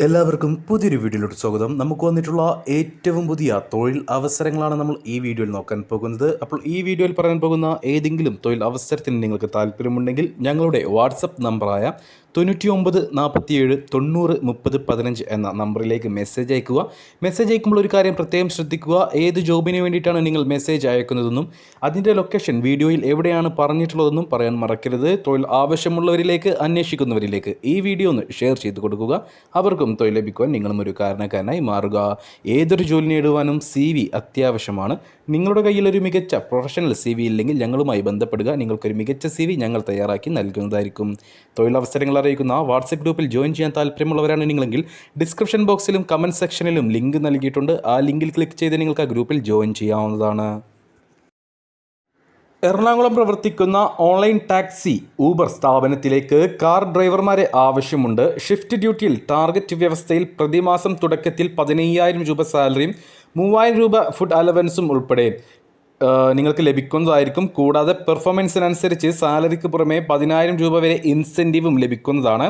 എല്ലാവർക്കും പുതിയൊരു വീഡിയോയിലോട്ട് സ്വാഗതം. നമുക്ക് വന്നിട്ടുള്ള ഏറ്റവും പുതിയ തൊഴിൽ അവസരങ്ങളാണ് നമ്മൾ ഈ വീഡിയോയിൽ നോക്കാൻ പോകുന്നത്. അപ്പോൾ ഈ വീഡിയോയിൽ പറയാൻ പോകുന്ന ഏതെങ്കിലും തൊഴിൽ അവസരത്തിന് നിങ്ങൾക്ക് താല്പര്യമുണ്ടെങ്കിൽ ഞങ്ങളുടെ വാട്സപ്പ് നമ്പറായ 9947903015 എന്ന നമ്പറിലേക്ക് മെസ്സേജ് അയക്കുക. മെസ്സേജ് അയക്കുമ്പോൾ ഒരു കാര്യം പ്രത്യേകം ശ്രദ്ധിക്കുക, ഏത് ജോബിന് വേണ്ടിയിട്ടാണ് നിങ്ങൾ മെസ്സേജ് അയക്കുന്നതെന്നും അതിൻ്റെ ലൊക്കേഷൻ വീഡിയോയിൽ എവിടെയാണ് പറഞ്ഞിട്ടുള്ളതെന്നും പറയാൻ മറക്കരുത്. തൊഴിൽ ആവശ്യമുള്ളവരിലേക്ക്, അന്വേഷിക്കുന്നവരിലേക്ക് ഈ വീഡിയോ ഒന്ന് ഷെയർ ചെയ്ത് കൊടുക്കുക. അവർക്കും തൊഴിൽ ലഭിക്കുവാൻ നിങ്ങളും ഒരു കാരണക്കാരനായി മാറുക. ഏതൊരു ജോലി നേടുവാനും CV അത്യാവശ്യമാണ്. നിങ്ങളുടെ കയ്യിൽ ഒരു മികച്ച പ്രൊഫഷണൽ CV ഇല്ലെങ്കിൽ ഞങ്ങളുമായി ബന്ധപ്പെടുക. നിങ്ങൾക്കൊരു മികച്ച CV ഞങ്ങൾ തയ്യാറാക്കി നൽകുന്നതായിരിക്കും. തൊഴിലവസരങ്ങൾ അറിയിക്കുന്ന വാട്സപ്പ് ഗ്രൂപ്പിൽ ജോയിൻ ചെയ്യാൻ താല്പര്യമുള്ളവരാണ് നിങ്ങളെങ്കിൽ ഡിസ്ക്രിപ്ഷൻ ബോക്സിലും കമൻറ്റ് സെക്ഷനിലും ലിങ്ക് നൽകിയിട്ടുണ്ട്. ആ ലിങ്കിൽ ക്ലിക്ക് ചെയ്ത് നിങ്ങൾക്ക് ആ ഗ്രൂപ്പിൽ ജോയിൻ ചെയ്യാവുന്നതാണ്. എറണാകുളം പ്രവർത്തിക്കുന്ന ഓൺലൈൻ ടാക്സി ഊബർ സ്ഥാപനത്തിലേക്ക് കാർ ഡ്രൈവർമാരെ ആവശ്യമുണ്ട്. ഷിഫ്റ്റ് ഡ്യൂട്ടിയിൽ ടാർഗറ്റ് വ്യവസ്ഥയിൽ പ്രതിമാസം തുടക്കത്തിൽ 15,000 രൂപ സാലറിയും 3,000 രൂപ ഫുഡ് അലവൻസും ഉൾപ്പെടെ നിങ്ങൾക്ക് ലഭിക്കുന്നതായിരിക്കും. കൂടാതെ പെർഫോമൻസിനനുസരിച്ച് സാലറിക്ക് പുറമെ 10,000 രൂപ വരെ ഇൻസെൻറ്റീവും ലഭിക്കുന്നതാണ്.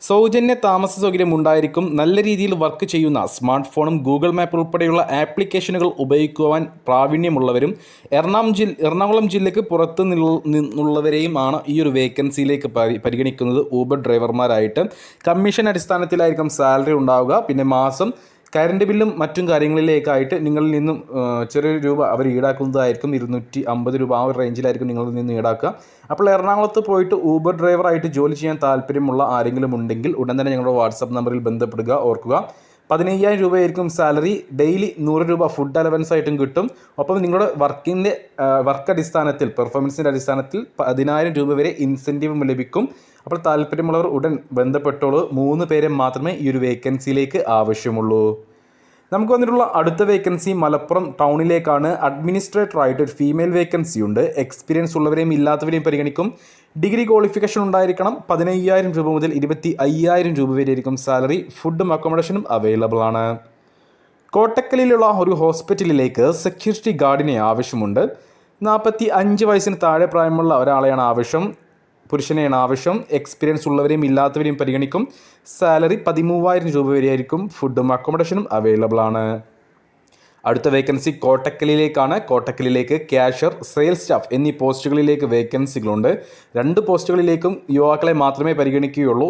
സൗജന്യ താമസ സൗകര്യം ഉണ്ടായിരിക്കും. നല്ല രീതിയിൽ വർക്ക് ചെയ്യുന്ന സ്മാർട്ട് ഫോണും ഗൂഗിൾ മാപ്പ് ഉൾപ്പെടെയുള്ള ആപ്ലിക്കേഷനുകൾ ഉപയോഗിക്കുവാൻ പ്രാവീണ്യമുള്ളവരും എറണാകുളം ജില്ലയ്ക്ക് പുറത്ത് നിന്നുള്ളവരെയും ആണ് ഈ ഒരു വേക്കൻസിയിലേക്ക് പരിഗണിക്കുന്നത്. ഊബർ ഡ്രൈവർമാരായിട്ട് കമ്മീഷൻ അടിസ്ഥാനത്തിലായിരിക്കും സാലറി ഉണ്ടാവുക. പിന്നെ മാസം കറണ്ട് ബില്ലും മറ്റും കാര്യങ്ങളിലേക്കായിട്ട് നിങ്ങളിൽ നിന്നും ചെറിയൊരു രൂപ അവർ ഈടാക്കുന്നതായിരിക്കും. 250 രൂപ ആ ഒരു റേഞ്ചിലായിരിക്കും നിങ്ങളിൽ നിന്ന് ഈടാക്കുക. അപ്പോൾ എറണാകുളത്ത് പോയിട്ട് ഊബർ ഡ്രൈവറായിട്ട് ജോലി ചെയ്യാൻ താല്പര്യമുള്ള ആരെങ്കിലും ഉണ്ടെങ്കിൽ ഉടൻ തന്നെ ഞങ്ങളുടെ വാട്സപ്പ് നമ്പറിൽ ബന്ധപ്പെടുക. ഓർക്കുക, 15,000 രൂപയായിരിക്കും സാലറി. ഡെയിലി 100 രൂപ ഫുഡ് അലവൻസ് ആയിട്ടും കിട്ടും. ഒപ്പം നിങ്ങളുടെ വർക്ക് അടിസ്ഥാനത്തിൽ, പെർഫോമൻസിൻ്റെ അടിസ്ഥാനത്തിൽ 10,000 രൂപ വരെ ഇൻസെൻറ്റീവും ലഭിക്കും. അപ്പോൾ താല്പര്യമുള്ളവർ ഉടൻ ബന്ധപ്പെട്ടോളൂ. 3 പേരെ മാത്രമേ ഈ ഒരു വേക്കൻസിയിലേക്ക് ആവശ്യമുള്ളൂ. നമുക്ക് വന്നിട്ടുള്ള അടുത്ത വേക്കൻസി മലപ്പുറം ടൗണിലേക്കാണ്. അഡ്മിനിസ്ട്രേറ്ററായിട്ട് ഒരു ഫീമെയിൽ വേക്കൻസി ഉണ്ട്. എക്സ്പീരിയൻസ് ഉള്ളവരെയും ഇല്ലാത്തവരെയും പരിഗണിക്കും. ഡിഗ്രി ക്വാളിഫിക്കേഷൻ ഉണ്ടായിരിക്കണം. 15,000 രൂപ മുതൽ 25,000 രൂപ വരെ ആയിരിക്കും സാലറി. ഫുഡും അക്കോമഡേഷനും അവൈലബിൾ ആണ്. കോട്ടക്കലിലുള്ള ഒരു ഹോസ്പിറ്റലിലേക്ക് സെക്യൂരിറ്റി ഗാർഡിനെ ആവശ്യമുണ്ട്. 45 വയസ്സിന് താഴെ പ്രായമുള്ള ഒരാളെയാണ് ആവശ്യം. പുരുഷനെയാണ് ആവശ്യം. എക്സ്പീരിയൻസ് ഉള്ളവരെയും ഇല്ലാത്തവരെയും പരിഗണിക്കും. സാലറി 13,000 രൂപ വരെയായിരിക്കും. ഫുഡും അക്കോമഡേഷനും അവൈലബിൾ ആണ്. അടുത്ത വേക്കൻസി കോട്ടക്കലിലേക്കാണ്. കോട്ടക്കലിലേക്ക് ക്യാഷ്യർ, സെയിൽസ് സ്റ്റാഫ് എന്നീ പോസ്റ്റുകളിലേക്ക് വേക്കൻസികളുണ്ട്. 2 പോസ്റ്റുകളിലേക്കും യുവാക്കളെ മാത്രമേ പരിഗണിക്കുകയുള്ളൂ.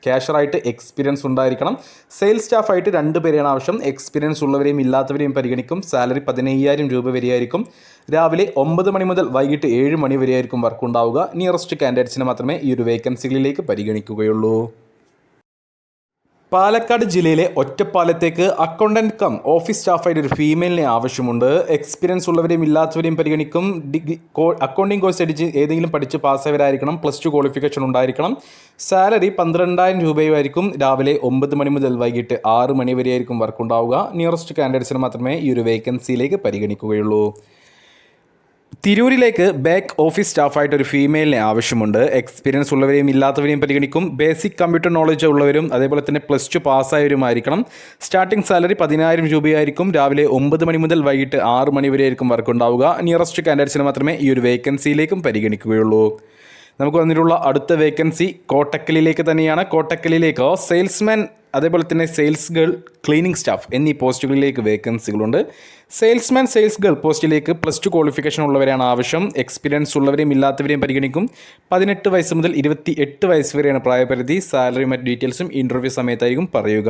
ക്യാഷ്യറായിട്ട് എക്സ്പീരിയൻസ് ഉണ്ടായിരിക്കണം. സെയിൽസ് സ്റ്റാഫായിട്ട് 2 പേരെയാണ് ആവശ്യം. എക്സ്പീരിയൻസ് ഉള്ളവരെയും ഇല്ലാത്തവരെയും പരിഗണിക്കും. സാലറി 15,000 രൂപ വരെയായിരിക്കും. രാവിലെ 9 മണി മുതൽ വൈകിട്ട് 7 മണി വരെയായിരിക്കും വർക്ക് ഉണ്ടാവുക. നിയറസ്റ്റ് കാൻഡിഡേറ്റ്സിനെ മാത്രമേ ഈ ഒരു വേക്കൻസികളിലേക്ക് പരിഗണിക്കുകയുള്ളൂ. പാലക്കാട് ജില്ലയിലെ ഒറ്റപ്പാലത്തേക്ക് അക്കൗണ്ടൻറ്റ് കം ഓഫീസ് സ്റ്റാഫായിട്ട് ഒരു ഫീമെയിലിനെ ആവശ്യമുണ്ട്. എക്സ്പീരിയൻസ് ഉള്ളവരെയും ഇല്ലാത്തവരെയും പരിഗണിക്കും. അക്കൗണ്ടിങ് കോഴ്സ് ഏതെങ്കിലും പഠിച്ച് പാസ്സായവരായിരിക്കണം. +2 ക്വാളിഫിക്കേഷൻ ഉണ്ടായിരിക്കണം. സാലറി 12,000 രൂപയായിരിക്കും. രാവിലെ 9 മണി മുതൽ വൈകിട്ട് 6 മണി വരെയായിരിക്കും വർക്ക് ഉണ്ടാവുക. നിയറസ്റ്റ് കാൻഡിഡേറ്റ്സിന് മാത്രമേ ഈ ഒരു വേക്കൻസിയിലേക്ക് പരിഗണിക്കുകയുള്ളൂ. തിരൂരിലേക്ക് ബാക്ക് ഓഫീസ് സ്റ്റാഫായിട്ട് ഒരു ഫീമെയിലിനെ ആവശ്യമുണ്ട്. എക്സ്പീരിയൻസ് ഉള്ളവരെയും ഇല്ലാത്തവരെയും പരിഗണിക്കും. ബേസിക് കമ്പ്യൂട്ടർ നോളജ് ഉള്ളവരും അതേപോലെ തന്നെ +2 പാസ്സായവരുമായിരിക്കണം. സ്റ്റാർട്ടിംഗ് സാലറി 10,000 രൂപയായിരിക്കും. രാവിലെ 9 മണി മുതൽ വൈകിട്ട് 6 മണി വരെയായിരിക്കും വർക്ക് ഉണ്ടാവുക. നിയറസ്റ്റ് കാൻഡിഡേറ്റ്സിന് മാത്രമേ ഈ ഒരു വേക്കൻസിയിലേക്കും പരിഗണിക്കുകയുള്ളൂ. നമുക്ക് വന്നിട്ടുള്ള അടുത്ത വേക്കൻസി കോട്ടക്കലിലേക്ക് തന്നെയാണ്. കോട്ടക്കലിലേക്ക് സെയിൽസ്മാൻ അതേപോലെ തന്നെ സെയിൽസ് ഗേൾ, ക്ലീനിങ് സ്റ്റാഫ് എന്നീ പോസ്റ്റുകളിലേക്ക് വേക്കൻസികളുണ്ട്. സെയിൽസ്മാൻ, സെയിൽസ് ഗേൾ പോസ്റ്റിലേക്ക് +2 ക്വാളിഫിക്കേഷൻ ഉള്ളവരെയാണ് ആവശ്യം. എക്സ്പീരിയൻസ് ഉള്ളവരെയും ഇല്ലാത്തവരെയും പരിഗണിക്കും. 18 വയസ്സ് മുതൽ 28 വയസ്സ് വരെയാണ് പ്രായപരിധി. സാലറി മറ്റ് ഡീറ്റെയിൽസും ഇൻ്റർവ്യൂ സമയത്തായിരിക്കും പറയുക.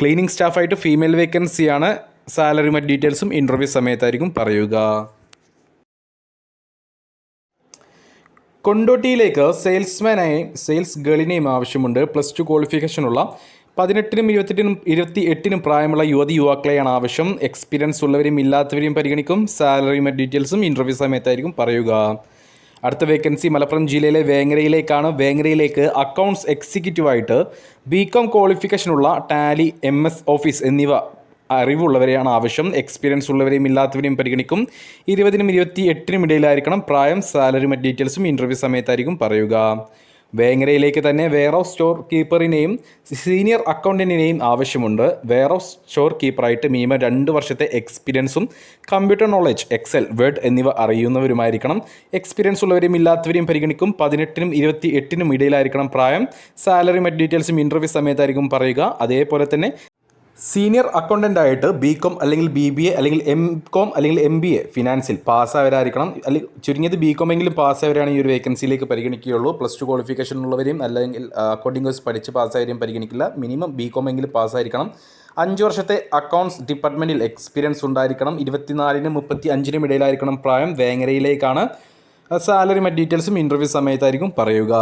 ക്ലീനിങ് സ്റ്റാഫായിട്ട് ഫീമെയിൽ വേക്കൻസിയാണ്. സാലറി മറ്റ് ഡീറ്റെയിൽസും ഇൻ്റർവ്യൂ സമയത്തായിരിക്കും പറയുക. കൊണ്ടോട്ടിയിലേക്ക് സെയിൽസ്മാനായും സെയിൽസ് ഗേളിനെയും ആവശ്യമുണ്ട്. +2 ക്വാളിഫിക്കേഷനുള്ള 18-നും 28-നും പ്രായമുള്ള യുവാക്കളെയാണ് ആവശ്യം. എക്സ്പീരിയൻസ് ഉള്ളവരെയും ഇല്ലാത്തവരെയും പരിഗണിക്കും. സാലറി മറ്റ് ഡീറ്റെയിൽസും ഇൻ്റർവ്യൂ സമയത്തായിരിക്കും പറയുക. അടുത്ത വേക്കൻസി മലപ്പുറം ജില്ലയിലെ വേങ്ങരയിലേക്കാണ്. വേങ്ങരയിലേക്ക് അക്കൗണ്ട്സ് എക്സിക്യൂട്ടീവായിട്ട് BCom ക്വാളിഫിക്കേഷനുള്ള ടാലി, MS ഓഫീസ് എന്നിവ അറിവുള്ളവരെയാണ് ആവശ്യം. എക്സ്പീരിയൻസ് ഉള്ളവരെയും ഇല്ലാത്തവരെയും പരിഗണിക്കും. 20-നും 28-നും ഇടയിലായിരിക്കണം പ്രായം. സാലറി മറ്റ് ഡീറ്റെയിൽസും ഇൻ്റർവ്യൂ സമയത്തായിരിക്കും പറയുക. വേങ്ങരയിലേക്ക് തന്നെ വെയർഹൗസ് സ്റ്റോർ കീപ്പറിനെയും സീനിയർ അക്കൗണ്ടൻറ്റിനെയും ആവശ്യമുണ്ട്. വെയർഹൗസ് സ്റ്റോർ കീപ്പറായിട്ട് മിനിമം 2 വർഷത്തെ എക്സ്പീരിയൻസും കമ്പ്യൂട്ടർ നോളജ്, എക്സൽ, വേർഡ് എന്നിവ അറിയുന്നവരുമായിരിക്കണം. എക്സ്പീരിയൻസ് ഉള്ളവരെയും ഇല്ലാത്തവരെയും പരിഗണിക്കും. 18നും 28നും ഇടയിലായിരിക്കണം പ്രായം. സാലറി മറ്റ് ഡീറ്റെയിൽസും ഇൻ്റർവ്യൂ സമയത്തായിരിക്കും പറയുക. അതേപോലെ തന്നെ സീനിയർ അക്കൗണ്ടൻ്റ് ആയിട്ട് BCom അല്ലെങ്കിൽ BBA അല്ലെങ്കിൽ MCom അല്ലെങ്കിൽ MBA ഫിനാൻസിൽ പാസ്സായവരായിരിക്കണം. അല്ലെങ്കിൽ ചുരുങ്ങിയത് BCom എങ്കിലും പാസ്സായവരാണ് ഈ ഒരു വേക്കൻസിയിലേക്ക് പരിഗണിക്കുകയുള്ളൂ. +2 ക്വാളിഫിക്കേഷൻ ഉള്ളവരെയും അല്ലെങ്കിൽ അക്കൗണ്ടിംഗ് കോഴ്സ് പഠിച്ച് പാസ്സായവരെയും പരിഗണിക്കില്ല. മിനിമം BCom എങ്കിലും പാസ്സായിരിക്കണം. 5 വർഷത്തെ അക്കൗണ്ട്സ് ഡിപ്പാർട്ട്മെൻറ്റിൽ എക്സ്പീരിയൻസ് ഉണ്ടായിരിക്കണം. 24നും 35നും ഇടയിലായിരിക്കണം പ്രായം. വേങ്ങരയിലേക്കാണ്. സാലറി മറ്റ് ഡീറ്റെയിൽസും ഇൻ്റർവ്യൂ സമയത്തായിരിക്കും പറയുക.